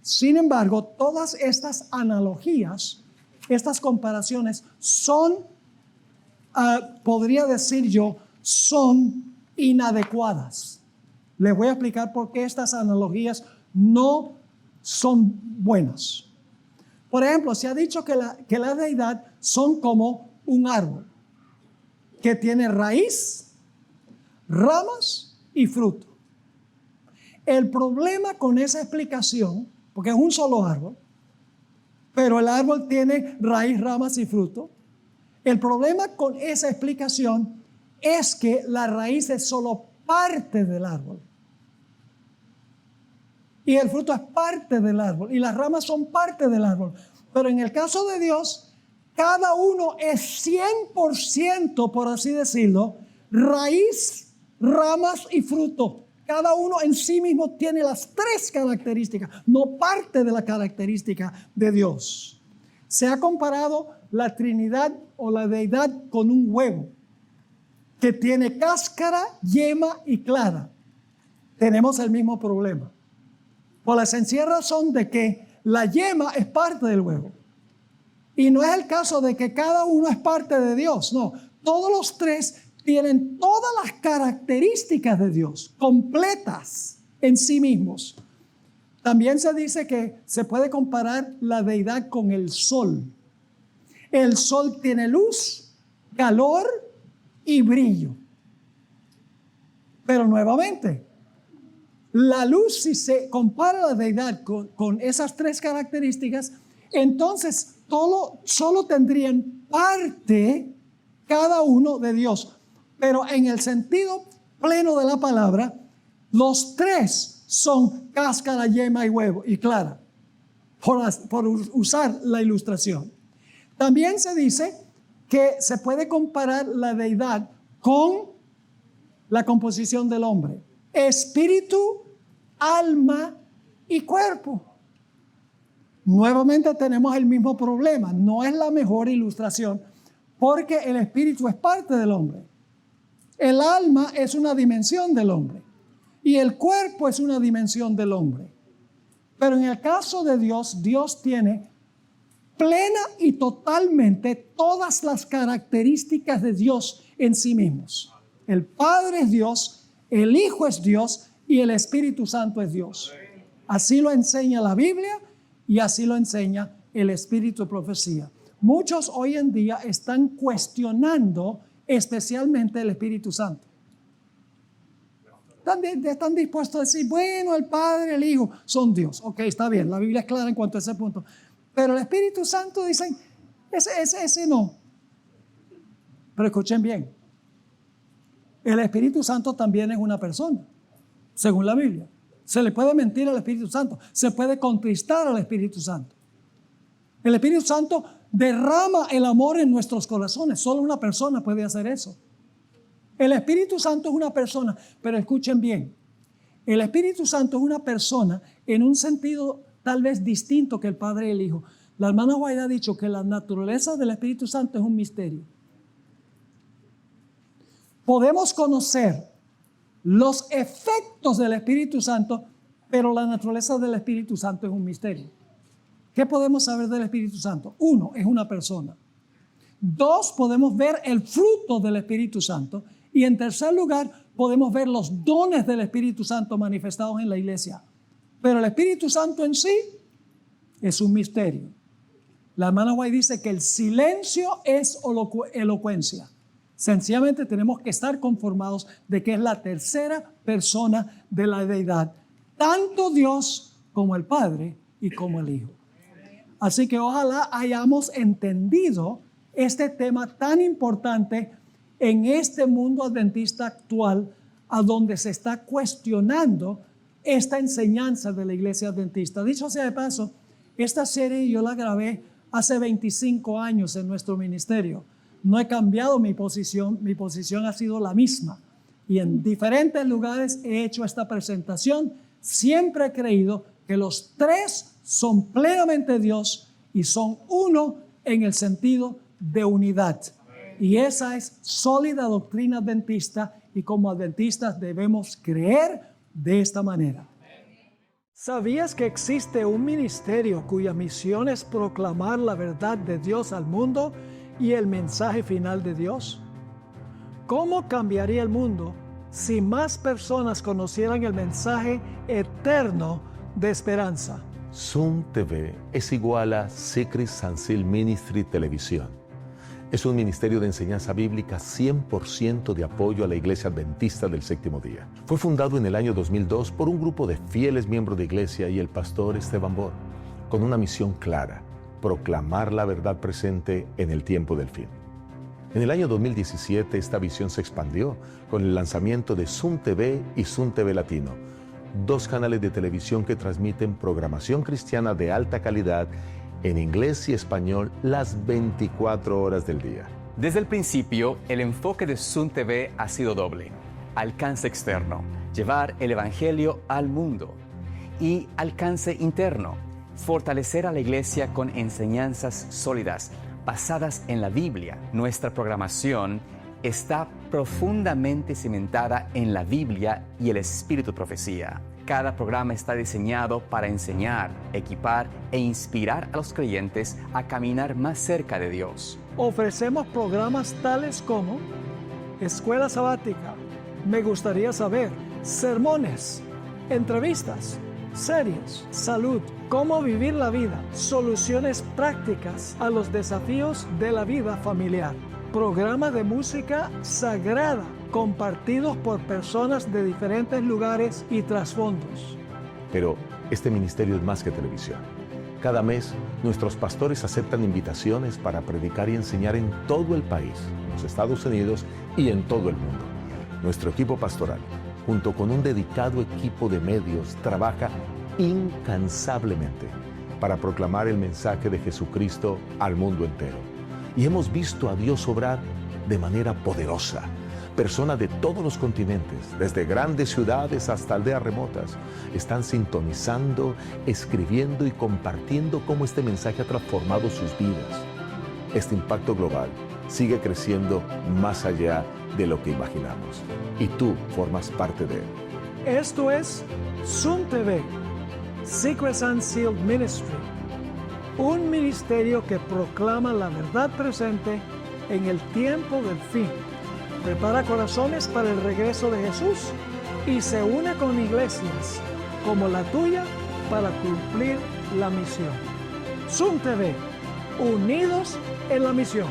Sin embargo, todas estas analogías, estas comparaciones son, podría decir yo, son inadecuadas. Les voy a explicar por qué estas analogías no son buenas. Por ejemplo, se ha dicho que la deidad son como un árbol que tiene raíz, ramas y fruto. El problema con esa explicación, porque es un solo árbol, pero el árbol tiene raíz, ramas y fruto. El problema con esa explicación es que la raíz es solo parte del árbol. Y el fruto es parte del árbol. Y las ramas son parte del árbol. Pero en el caso de Dios, cada uno es 100%, por así decirlo, raíz, ramas y fruto. Cada uno en sí mismo tiene las tres características, no parte de la característica de Dios. Se ha comparado la Trinidad o la deidad con un huevo que tiene cáscara, yema y clara. Tenemos el mismo problema. Por la sencilla razón de que la yema es parte del huevo. Y no es el caso de que cada uno es parte de Dios. No, todos los tres tienen todas las características de Dios, completas en sí mismos. También se dice que se puede comparar la deidad con el sol. El sol tiene luz, calor y brillo. Pero nuevamente, la luz, si se compara la deidad con esas tres características, entonces solo tendrían parte cada uno de Dios. Pero en el sentido pleno de la palabra, los tres son cáscara, yema y huevo y clara, por usar la ilustración. También se dice que se puede comparar la deidad con la composición del hombre: espíritu, alma y cuerpo. Nuevamente tenemos el mismo problema. No es la mejor ilustración porque el espíritu es parte del hombre. El alma es una dimensión del hombre y el cuerpo es una dimensión del hombre. Pero en el caso de Dios, Dios tiene plena y totalmente todas las características de Dios en sí mismos. El Padre es Dios, el Hijo es Dios y el Espíritu Santo es Dios. Así lo enseña la Biblia y así lo enseña el Espíritu de Profecía. Muchos hoy en día están cuestionando especialmente el Espíritu Santo. Están dispuestos a decir, bueno, el Padre, el Hijo son Dios. Ok, está bien, la Biblia es clara en cuanto a ese punto. Pero el Espíritu Santo dicen, ese no. Pero escuchen bien, el Espíritu Santo también es una persona, según la Biblia. Se le puede mentir al Espíritu Santo, se puede contristar al Espíritu Santo. El Espíritu Santo derrama el amor en nuestros corazones. Solo una persona puede hacer eso. El Espíritu Santo es una persona, pero escuchen bien, el Espíritu Santo es una persona en un sentido tal vez distinto que el Padre y el Hijo. La hermana White ha dicho que la naturaleza del Espíritu Santo es un misterio. Podemos conocer los efectos del Espíritu Santo, pero la naturaleza del Espíritu Santo es un misterio. ¿Qué podemos saber del Espíritu Santo? 1, es una persona. 2, podemos ver el fruto del Espíritu Santo. Y en tercer lugar, podemos ver los dones del Espíritu Santo manifestados en la iglesia. Pero el Espíritu Santo en sí es un misterio. La hermana White dice que el silencio es elocuencia. Sencillamente tenemos que estar conformados de que es la tercera persona de la deidad, tanto Dios como el Padre y como el Hijo. Así que ojalá hayamos entendido este tema tan importante en este mundo adventista actual, a donde se está cuestionando esta enseñanza de la iglesia adventista. Dicho sea de paso, esta serie yo la grabé hace 25 años en nuestro ministerio. No he cambiado mi posición ha sido la misma. Y en diferentes lugares he hecho esta presentación. Siempre he creído que los tres son plenamente Dios y son uno en el sentido de unidad. Y esa es sólida doctrina adventista y como adventistas debemos creer de esta manera. ¿Sabías que existe un ministerio cuya misión es proclamar la verdad de Dios al mundo y el mensaje final de Dios? ¿Cómo cambiaría el mundo si más personas conocieran el mensaje eterno de esperanza? Zoom TV es igual a Secret San Seal Ministry Televisión. Es un ministerio de enseñanza bíblica 100% de apoyo a la Iglesia Adventista del Séptimo Día. Fue fundado en el año 2002 por un grupo de fieles miembros de iglesia y el pastor Esteban Bor, con una misión clara: proclamar la verdad presente en el tiempo del fin. En el año 2017 esta visión se expandió con el lanzamiento de Zoom TV y Zoom TV Latino, 2 canales de televisión que transmiten programación cristiana de alta calidad en inglés y español las 24 horas del día. Desde el principio, el enfoque de Zoom TV ha sido doble: alcance externo, llevar el evangelio al mundo, y alcance interno, fortalecer a la iglesia con enseñanzas sólidas, basadas en la Biblia. Nuestra programación está profundamente cimentada en la Biblia y el espíritu de profecía. Cada programa está diseñado para enseñar, equipar e inspirar a los creyentes a caminar más cerca de Dios. Ofrecemos programas tales como Escuela Sabática, Me Gustaría Saber, sermones, entrevistas, series, salud, cómo vivir la vida, soluciones prácticas a los desafíos de la vida familiar, Programas de música sagrada compartidos por personas de diferentes lugares y trasfondos. Pero este ministerio es más que televisión. Cada mes, nuestros pastores aceptan invitaciones para predicar y enseñar en todo el país, en los Estados Unidos y en todo el mundo. Nuestro equipo pastoral, junto con un dedicado equipo de medios, trabaja incansablemente para proclamar el mensaje de Jesucristo al mundo entero. Y hemos visto a Dios obrar de manera poderosa. Personas de todos los continentes, desde grandes ciudades hasta aldeas remotas, están sintonizando, escribiendo y compartiendo cómo este mensaje ha transformado sus vidas. Este impacto global sigue creciendo más allá de lo que imaginamos. Y tú formas parte de él. Esto es Zoom TV, Secrets Unsealed Ministry, un ministerio que proclama la verdad presente en el tiempo del fin. Prepara corazones para el regreso de Jesús y se une con iglesias como la tuya para cumplir la misión. Zoom TV, unidos en la misión.